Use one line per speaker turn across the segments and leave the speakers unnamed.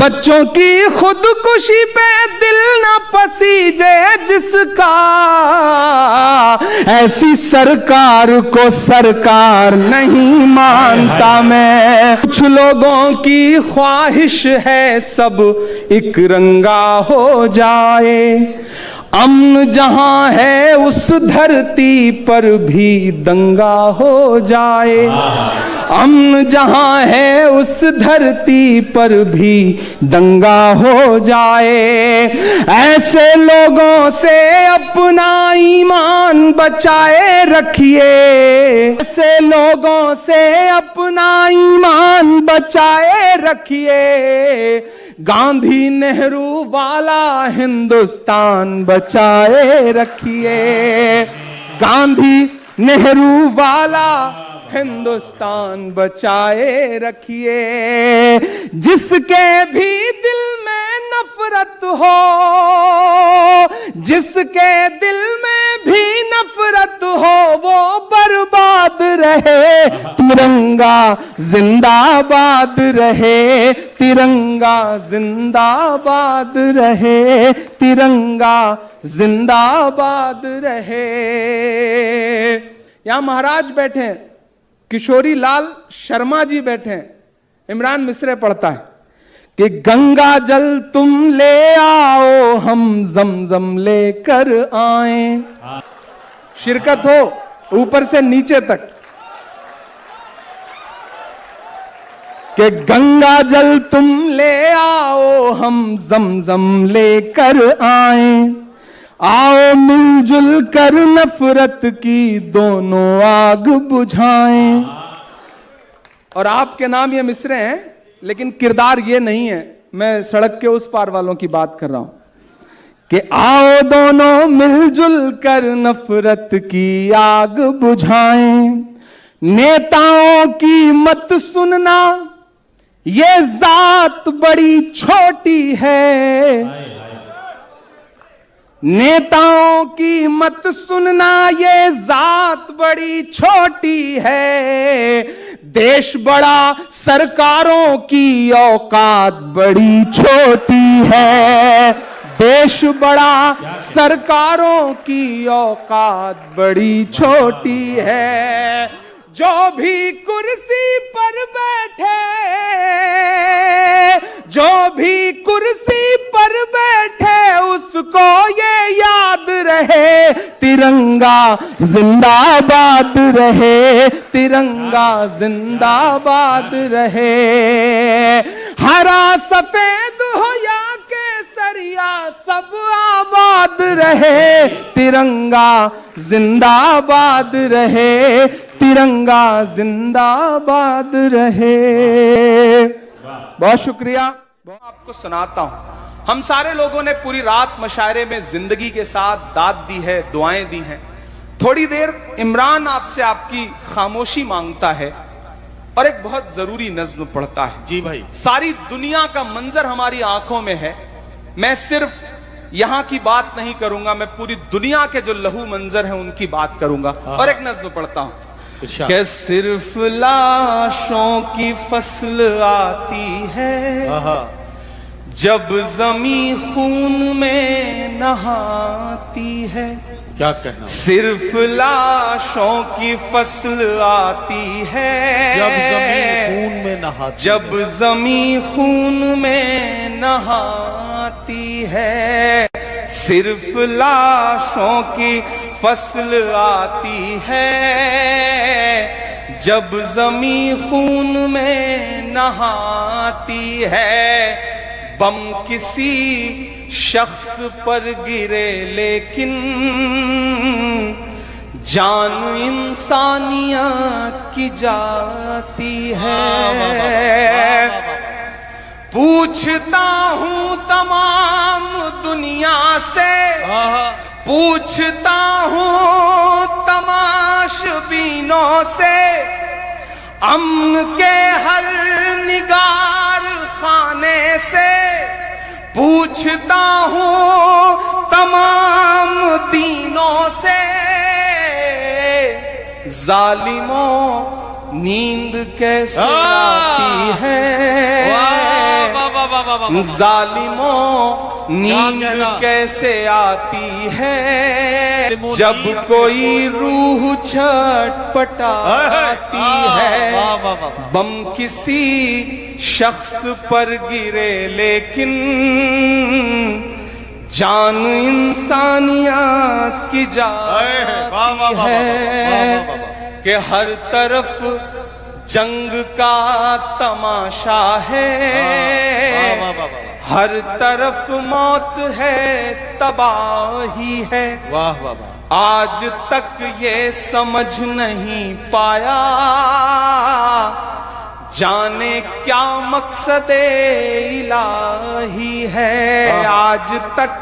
बच्चों की खुदकुशी पे दिल न पसीजे जिसका, ऐसी सरकार को सरकार नहीं मानता मैं। कुछ लोगों की ख्वाहिश है सब एक रंगा हो जाए, अमन जहां है उस धरती पर भी दंगा हो जाए। अमन जहां है उस धरती पर भी दंगा हो जाए। ऐसे लोगों से अपना ईमान बचाए रखिए, ऐसे लोगों से अपना ईमान बचाए रखिए। गांधी नेहरू वाला हिंदुस्तान बचाए रखिए, गांधी नेहरू वाला हिंदुस्तान बचाए रखिए। जिसके भी दिल में नफरत हो, जिसके दिल में भी नफरत हो, वो बर्बाद रहे। तिरंगा जिंदाबाद रहे, तिरंगा जिंदाबाद रहे, तिरंगा जिंदाबाद रहे। यहां महाराज बैठे हैं, किशोरी लाल शर्मा जी बैठे हैं। इमरान मिसरे पढ़ता है कि गंगा जल तुम ले आओ, हम जमजम लेकर आए। शिरकत हो ऊपर से नीचे तक कि गंगा जल तुम ले आओ, हम जमजम लेकर आए। आओ मिलजुल कर नफरत की दोनों आग बुझाएं। और आपके नाम ये मिसरे हैं, लेकिन किरदार ये नहीं है। मैं सड़क के उस पार वालों की बात कर रहा हूं कि आओ दोनों मिलजुल कर नफरत की आग बुझाएं। नेताओं की मत सुनना, ये जात बड़ी छोटी है। नेताओं की मत सुनना, ये जात बड़ी छोटी है। देश बड़ा, सरकारों की औकात बड़ी छोटी है। देश बड़ा, सरकारों की औकात बड़ी छोटी है। जो भी कुर्सी पर बैठे, जो भी कुर्सी पर बैठे, उसको ये याद रहे, तिरंगा जिंदाबाद रहे, तिरंगा जिंदाबाद रहे। हरा सफेद हो या केसरिया, सब आबाद रहे, तिरंगा जिंदाबाद रहे, तिरंगा जिंदाबाद रहे। बहुत शुक्रिया। आपको सुनाता हूं, हम सारे लोगों ने पूरी रात मशायरे में जिंदगी के साथ दाद दी है, दुआएं दी हैं। थोड़ी देर इमरान आपसे आपकी खामोशी मांगता है और एक बहुत जरूरी नज्म पढ़ता है।
जी भाई।
सारी दुनिया का मंजर हमारी आंखों में है। मैं सिर्फ यहां की बात नहीं करूंगा, मैं पूरी दुनिया के जो लहू मंजर हैं उनकी बात करूंगा। और एक नज्म पढ़ता हूं कि सिर्फ लाशों की फसल आती है, जब जमी खून में नहाती है।
क्या कहना?
सिर्फ लाशों की फसल आती है,
जब जमी खून में नहाती,
जब जमी खून में नहाती है। सिर्फ लाशों की फसल आती है, जब जमी खून में नहाती है। बम किसी शख्स पर गिरे लेकिन जान इंसानियत की जाती है। पूछता हूं तमाम दुनिया से, पूछता हूं तमाशबीनों से, अमन के हर निगार खाने से। पूछता हूं तमाम दीनों से, जालिमों नींद कैसे आती है।
वाह वाह वाह।
जालिमों नींद
कहना?
कैसे आती है जब कोई रूह छटपटाती है।
वाह वाह वाह।
बम किसी शख्स पर गिरे लेकिन जान इंसानियत की जाती है कि हर तरफ जंग का तमाशा है, हर तरफ मौत है, तबाही है।
वाह वाह वाह।
आज तक ये समझ नहीं पाया जाने क्या मकसद इलाही है। आज तक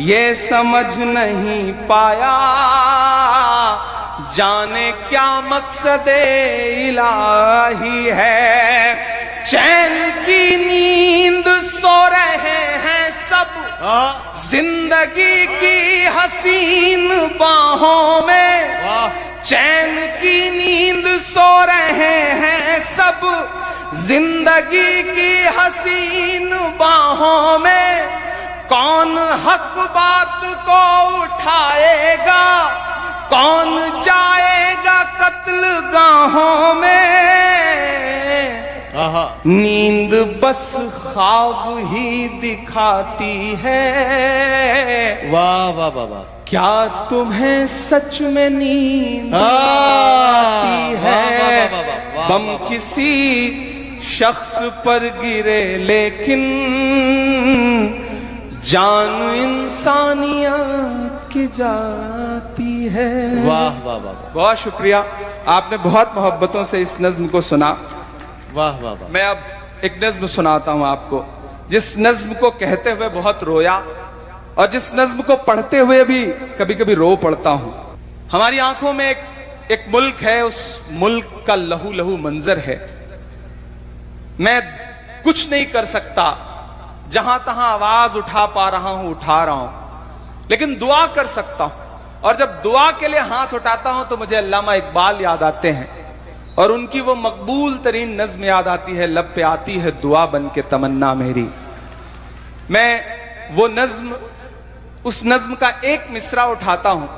ये समझ नहीं पाया जाने क्या मकसद इलाही है। चैन की नींद सो रहे हैं सब जिंदगी की हसीन बाहों में। चैन की नींद सो रहे हैं सब जिंदगी की हसीन बाहों में। कौन हक बात को उठाएगा, कौन जाएगा कत्ल गाहों में। नींद बस ख्वाब ही दिखाती है।
वाह वाह वाह वाह।
क्या तुम्हें सच में नींद आती है। बम किसी शख्स पर गिरे लेकिन जान इंसानियत की जाती है।
वाह वाह वाह।
बहुत शुक्रिया, आपने बहुत मोहब्बतों से इस नज्म को सुना।
वाह वाह वाह।
मैं अब एक नज्म सुनाता हूं आपको, जिस नज्म को कहते हुए बहुत रोया और जिस नज्म को पढ़ते हुए भी कभी कभी रो पड़ता हूं। हमारी आंखों में एक मुल्क है, उस मुल्क का लहू लहू मंजर है। मैं कुछ नहीं कर सकता, जहां तहां आवाज उठा पा रहा हूं उठा रहा हूं, लेकिन दुआ कर सकता हूं। और जब दुआ के लिए हाथ उठाता हूं तो मुझे अल्लामा इकबाल याद आते हैं और उनकी वो मकबूल तरीन नज्म याद आती है, लब पे आती है दुआ बन के तमन्ना मेरी। मैं वो नज्म, उस नज्म का एक मिसरा उठाता हूं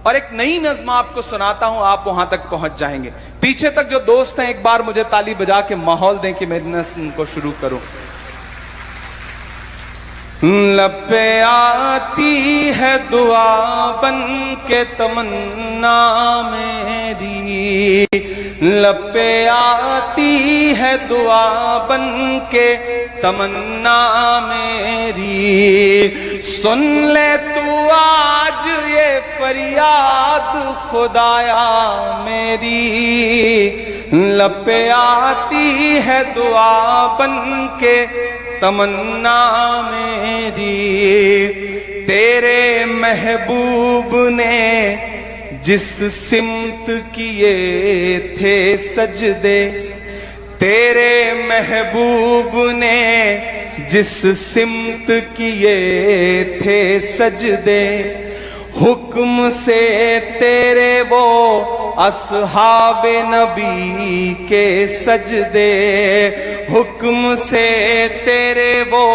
और एक नई नज्म आपको सुनाता हूं, आप वहां तक पहुंच जाएंगे। पीछे तक जो दोस्त हैं एक बार मुझे ताली बजा के माहौल दें कि मैं नज्म को शुरू करूं। लब पे आती है दुआ बन के तमन्ना मेरी, लब पे आती है दुआ बन के तमन्ना मेरी। सुन ले तू आज ये फरियाद खुदाया मेरी, लब पे आती है दुआ बन के तमन्ना मेरी। तेरे महबूब ने जिस सिमत किए थे सजदे, तेरे महबूब ने जिस सिमत किए थे सजदे, हुक्म से तेरे वो असहाबे नबी के सजदे, हुक्म से तेरे वो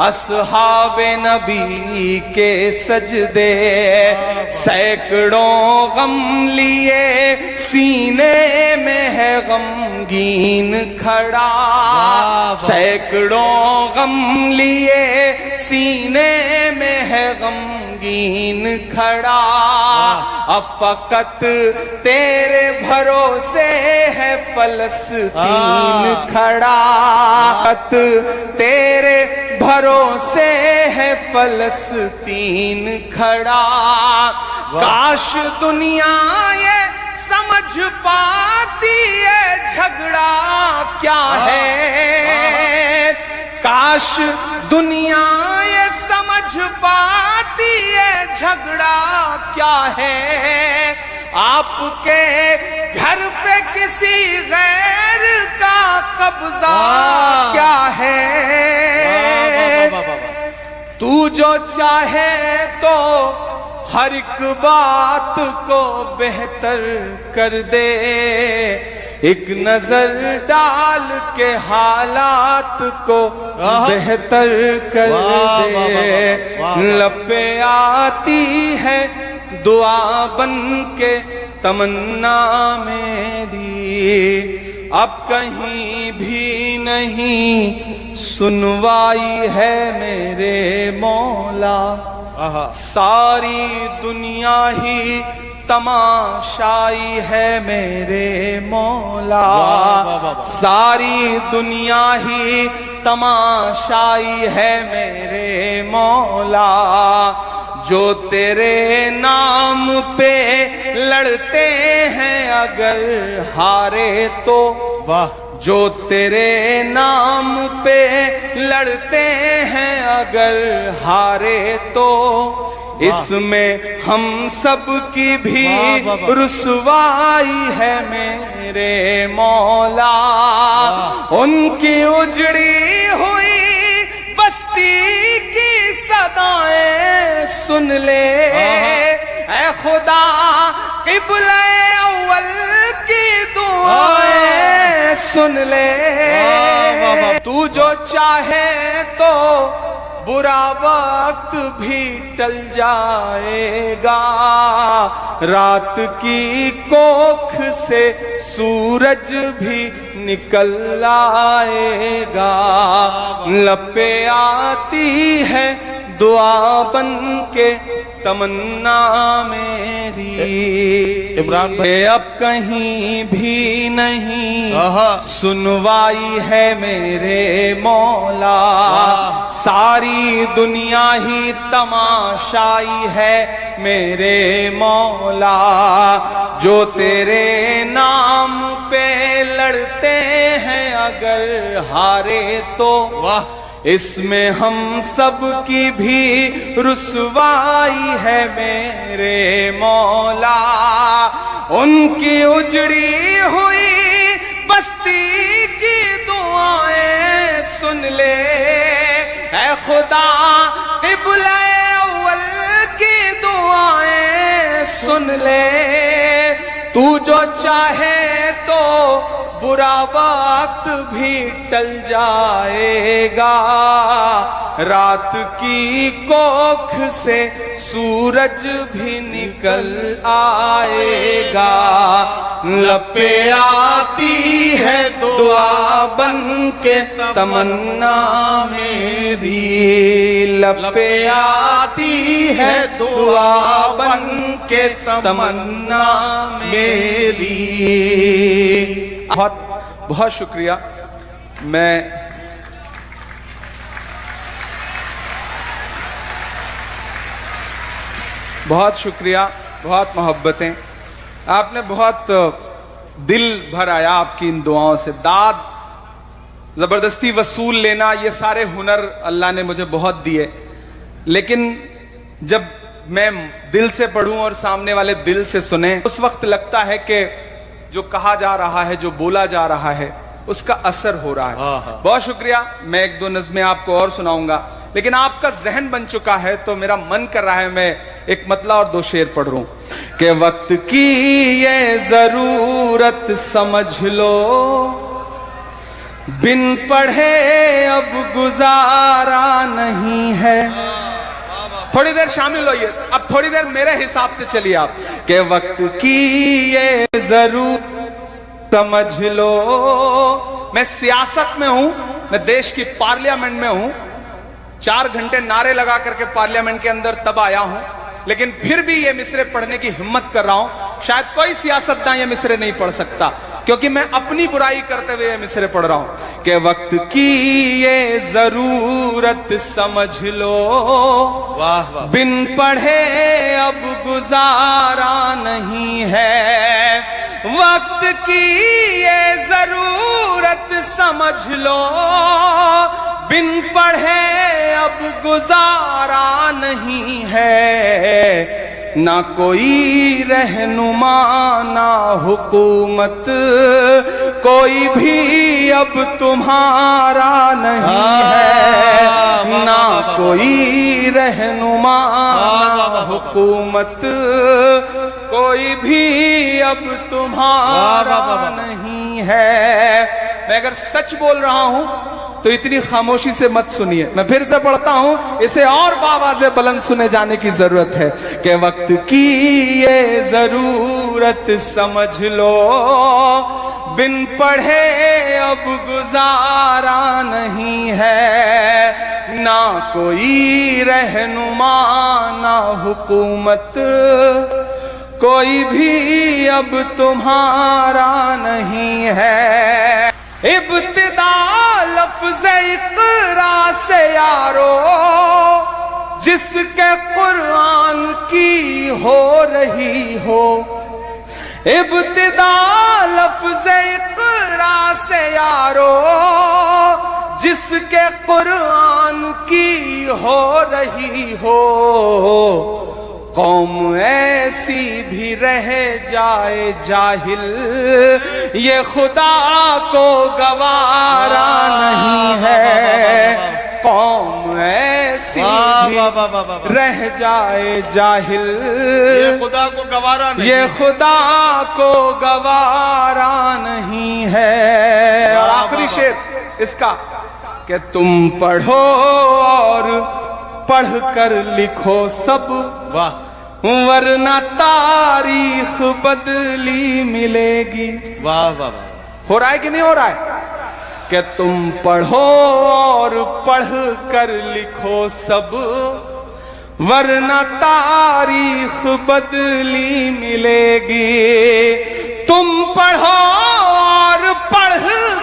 असहाबे नबी के सजदे। सैकड़ों गम लिए सीने में है गमगीन खड़ा, सैकड़ों गम लिए सीने में है गमगीन खड़ा। अब फकत तेरे भरोसे है फलस्तीन खड़ा, तेरे भरोसे है फलस्तीन खड़ा। काश दुनिया ये समझ पाती है झगड़ा क्या है, काश दुनिया ये समझ पाती है झगड़ा क्या है। आपके घर पे किसी गैर का कब्जा क्या है। तू जो चाहे तो हर एक बात को बेहतर कर दे, एक नजर डाल के हालात को बेहतर कर दे। लब पे आती है दुआ बन के तमन्ना मेरी, अब कहीं भी नहीं सुनवाई है मेरे मौला। सारी दुनिया ही तमाशाई है मेरे मौला। सारी दुनिया ही तमाशाई है मेरे मौला। जो तेरे नाम पे लड़ते हैं अगर हारे तो, वाह, जो तेरे नाम पे लड़ते हैं अगर हारे तो, इसमें हम सब की भी रुसवाई है मेरे मौला। उनकी उजड़ी हुई बस्ती की सदाएं सुन ले ऐ खुदा, क़िबला अव्वल की दुआएं सुन ले। तू जो चाहे तो बुरा वक्त भी टल जाएगा, रात की कोख से सूरज भी निकल आएगा। लपे आती है दुआ बन के तमन्ना मेरी।
इमरान भाई,
अब कहीं भी नहीं सुनवाई है मेरे मौला। सारी दुनिया ही तमाशाई है मेरे मौला। जो तेरे नाम पे लड़ते हैं अगर हारे तो, वाह, इसमें हम सब की भी रुसवाई है मेरे मौला। उनकी उजड़ी हुई बस्ती की दुआएं सुन ले ऐ खुदा, क़िबला अव्वल की दुआएं सुन ले। तू जो चाहे तो बुरा वक्त भी टल जाएगा, रात की कोख से सूरज भी निकल आएगा। लपे आती है दुआ बन के तमन्ना मेरी। लपे आती है दुआ बन के तमन्ना मेरी। बहुत बहुत शुक्रिया। मैं बहुत शुक्रिया, बहुत मोहब्बतें, आपने बहुत दिल भर आया आपकी इन दुआओं से। दाद, जबरदस्ती वसूल लेना, ये सारे हुनर अल्लाह ने मुझे बहुत दिए, लेकिन जब मैं दिल से पढ़ूं और सामने वाले दिल से सुने, उस वक्त लगता है कि जो कहा जा रहा है, जो बोला जा रहा है, उसका असर हो रहा है। बहुत शुक्रिया। मैं एक दो नज़्में आपको और सुनाऊंगा, लेकिन आपका जहन बन चुका है तो मेरा मन कर रहा है मैं एक मतला और दो शेर पढ़ रहा हूं कि वक्त की ये जरूरत समझ लो, बिन पढ़े अब गुजारा नहीं है। थोड़ी देर शामिल होइए, अब थोड़ी देर मेरे हिसाब से चलिए आप कि वक्त की ये जरूरत समझ लो। मैं सियासत में हूं, मैं देश की पार्लियामेंट में हूं, 4 घंटे नारे लगा करके पार्लियामेंट के अंदर तब आया हूं, लेकिन फिर भी ये मिसरे पढ़ने की हिम्मत कर रहा हूं। शायद कोई सियासतदान ये मिसरे नहीं पढ़ सकता, क्योंकि मैं अपनी बुराई करते हुए ये मिसरे पढ़ रहा हूं कि वक्त की ये जरूरत समझ लो,
वाह वाह,
बिन पढ़े अब गुजारा नहीं है। वक्त की ये जरूरत समझ लो, बिन पढ़े अब गुजारा नहीं है। ना कोई रहनुमा ना हुकूमत, कोई भी अब तुम्हारा नहीं है। ना कोई रहनुमा ना हुकूमत, कोई भी अब तुम्हारा नहीं नहीं है। मैं अगर सच बोल रहा हूं तो इतनी खामोशी से मत सुनिए, मैं फिर से पढ़ता हूं, इसे और बावाज़े बुलंद सुने जाने की जरूरत है कि वक्त की ये जरूरत समझ लो, बिन पढ़े अब गुजारा नहीं है, ना कोई रहनुमा ना हुकूमत, कोई भी अब तुम्हारा नहीं है। इब्तिदा लफ्ज़ इक़रा से यारो, जिसके कुरान की हो रही हो। इब्तिदा लफ्ज़ इक़रा से यारो, जिसके कुरान की हो रही हो। कौम ऐसी भी रह जाए जाहिल, ये खुदा को गवारा नहीं है। कौम ऐसी भी रह जाए जाहिल,
ये खुदा को गवारा नहीं,
ये खुदा को गवारा नहीं है। और आखिरी शेर इसका कि तुम पढ़ो और पढ़ कर लिखो सब,
वाह,
वरना तारीख बदली मिलेगी।
वाह वाह वाह।
हो रहा है कि नहीं हो रहा है कि तुम पढ़ो और पढ़ कर लिखो सब, वरना तारीख बदली मिलेगी। तुम पढ़ो और पढ़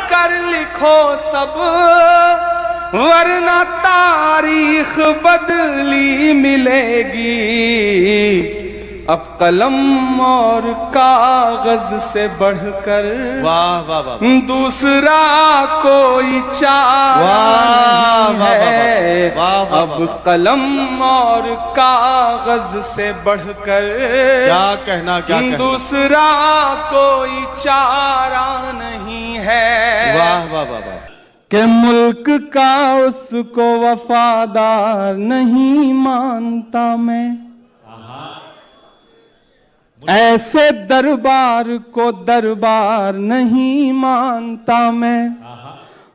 कर लिखो सब, वरना तारीख बदली मिलेगी। अब कलम और कागज से बढ़कर
वाह वाह वाह,
दूसरा कोई चारा नहीं है। अब कलम और कागज से बढ़कर
क्या कहना, क्या कहना,
दूसरा कोई चारा नहीं है।
वाह वाह वाह वाह।
कि मुल्क का उसको वफादार नहीं मानता मैं, ऐसे दरबार को दरबार नहीं मानता मैं।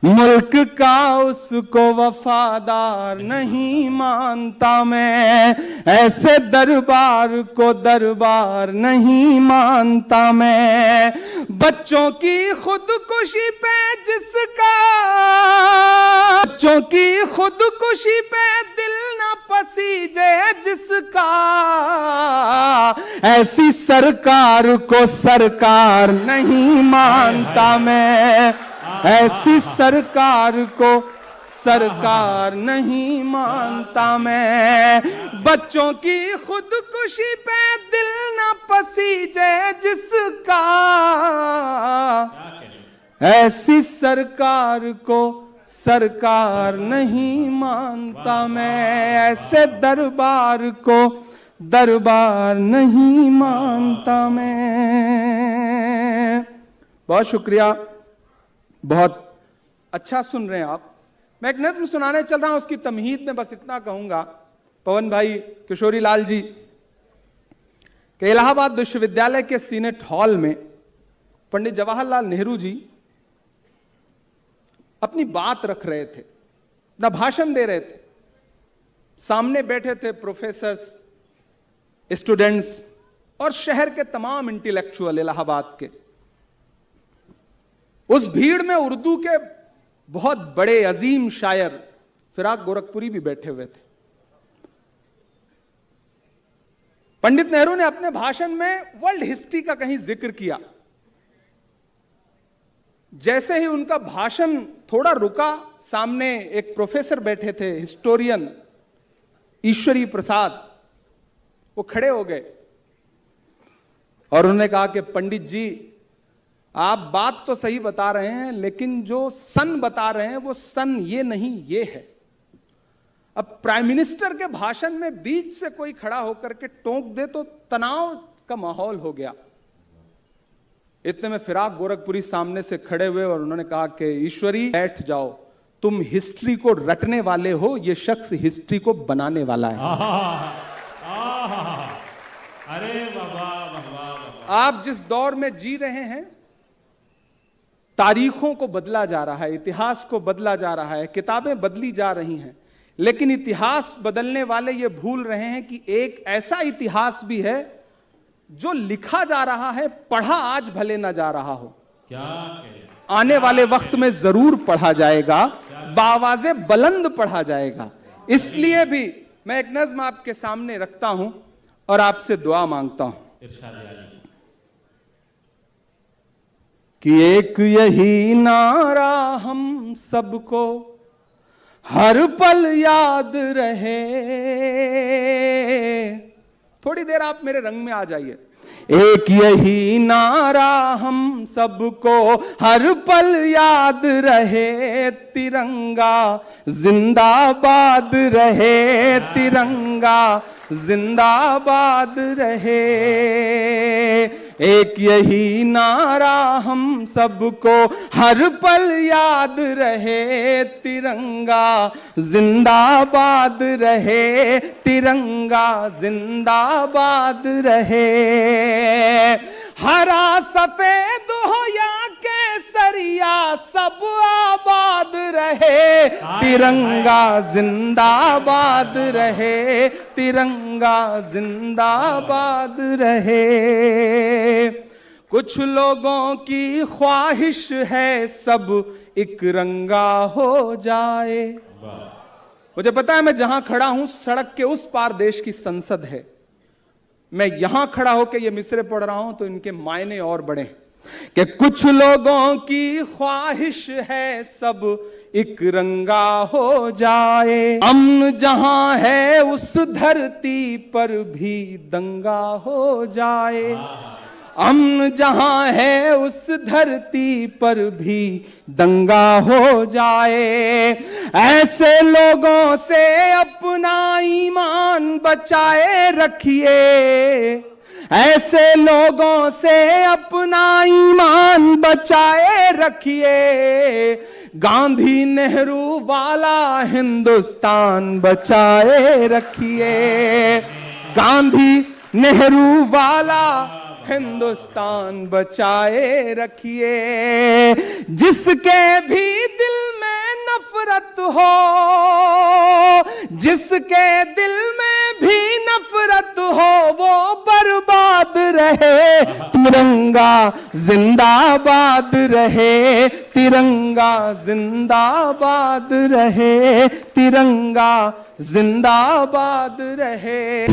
मुल्क का उसको वफादार नहीं मानता मैं, ऐसे दरबार को दरबार नहीं मानता मैं। बच्चों की खुदकुशी पे जिसका, बच्चों की खुदकुशी पे दिल न पसीजे जिसका, ऐसी सरकार को सरकार नहीं मानता मैं। ऐसी सरकार को सरकार नहीं मानता मैं। बच्चों की खुदकुशी पे दिल न पसीजे जिसका, ऐसी सरकार को सरकार नहीं मानता मैं। ऐसे दरबार को दरबार नहीं मानता मैं। बहुत शुक्रिया, बहुत अच्छा सुन रहे हैं आप। मैं एक नज़्म सुनाने चल रहा हूं, उसकी तमहीद में बस इतना कहूंगा, पवन भाई, किशोरी लाल जी, कि इलाहाबाद विश्वविद्यालय के सीनेट हॉल में पंडित जवाहरलाल नेहरू जी अपनी बात रख रहे थे, अपना भाषण दे रहे थे। सामने बैठे थे प्रोफेसर्स, स्टूडेंट्स और शहर के तमाम इंटेलेक्चुअल इलाहाबाद के। उस भीड़ में उर्दू के बहुत बड़े अजीम शायर फिराक गोरखपुरी भी बैठे हुए थे। पंडित नेहरू ने अपने भाषण में वर्ल्ड हिस्ट्री का कहीं जिक्र किया। जैसे ही उनका भाषण थोड़ा रुका, सामने एक प्रोफेसर बैठे थे, हिस्टोरियन ईश्वरी प्रसाद, वो खड़े हो गए और उन्होंने कहा कि पंडित जी, आप बात तो सही बता रहे हैं, लेकिन जो सन बता रहे हैं वो सन ये नहीं, ये है। अब प्राइम मिनिस्टर के भाषण में बीच से कोई खड़ा होकर के टोक दे तो तनाव का माहौल हो गया। इतने में फिराक गोरखपुरी सामने से खड़े हुए और उन्होंने कहा कि ईश्वरी बैठ जाओ, तुम हिस्ट्री को रटने वाले हो, ये शख्स हिस्ट्री को बनाने वाला है। अरे बाबा, आप जिस दौर में जी रहे हैं तारीखों को बदला जा रहा है, इतिहास को बदला जा रहा है, किताबें बदली जा रही हैं, लेकिन इतिहास बदलने वाले ये भूल रहे हैं कि एक ऐसा इतिहास भी है जो लिखा जा रहा है, पढ़ा आज भले ना जा रहा हो, आने वाले वक्त में जरूर पढ़ा जाएगा, बावाज़े बुलंद पढ़ा जाएगा। इसलिए भी मैं एक नज़्म आपके सामने रखता हूं और आपसे दुआ मांगता हूं कि एक यही नारा हम सबको हर पल याद रहे। थोड़ी देर आप मेरे रंग में आ जाइए। एक यही नारा हम सबको हर पल याद रहे, तिरंगा जिंदाबाद रहे, तिरंगा जिंदाबाद रहे। एक यही नारा हम सबको हर पल याद रहे, तिरंगा जिंदाबाद रहे, तिरंगा जिंदाबाद रहे। हरा सफेद हो या केसरिया सब आबाद रहे, तिरंगा जिंदाबाद रहे, तिरंगा जिंदाबाद रहे। कुछ लोगों की ख्वाहिश है सब एक रंगा हो जाए। मुझे पता है मैं जहां खड़ा हूं सड़क के उस पार देश की संसद है, मैं यहां खड़ा होकर ये मिसरे पढ़ रहा हूं तो इनके मायने और बड़े कि कुछ लोगों की ख्वाहिश है सब एक रंगा हो जाए। अमन जहां है उस धरती पर भी दंगा हो जाए। अमन जहां है उस धरती पर भी दंगा हो जाए। ऐसे लोगों से अपना ईमान बचाए रखिए, ऐसे लोगों से अपना ईमान बचाए रखिए। गांधी नेहरू वाला हिंदुस्तान बचाए रखिए, गांधी नेहरू वाला हिंदुस्तान बचाए रखिए। जिसके भी दिल में नफरत हो, जिसके दिल में भी नफरत हो वो बर्बाद रहे, तिरंगा जिंदाबाद रहे, तिरंगा जिंदाबाद रहे, तिरंगा जिंदाबाद रहे।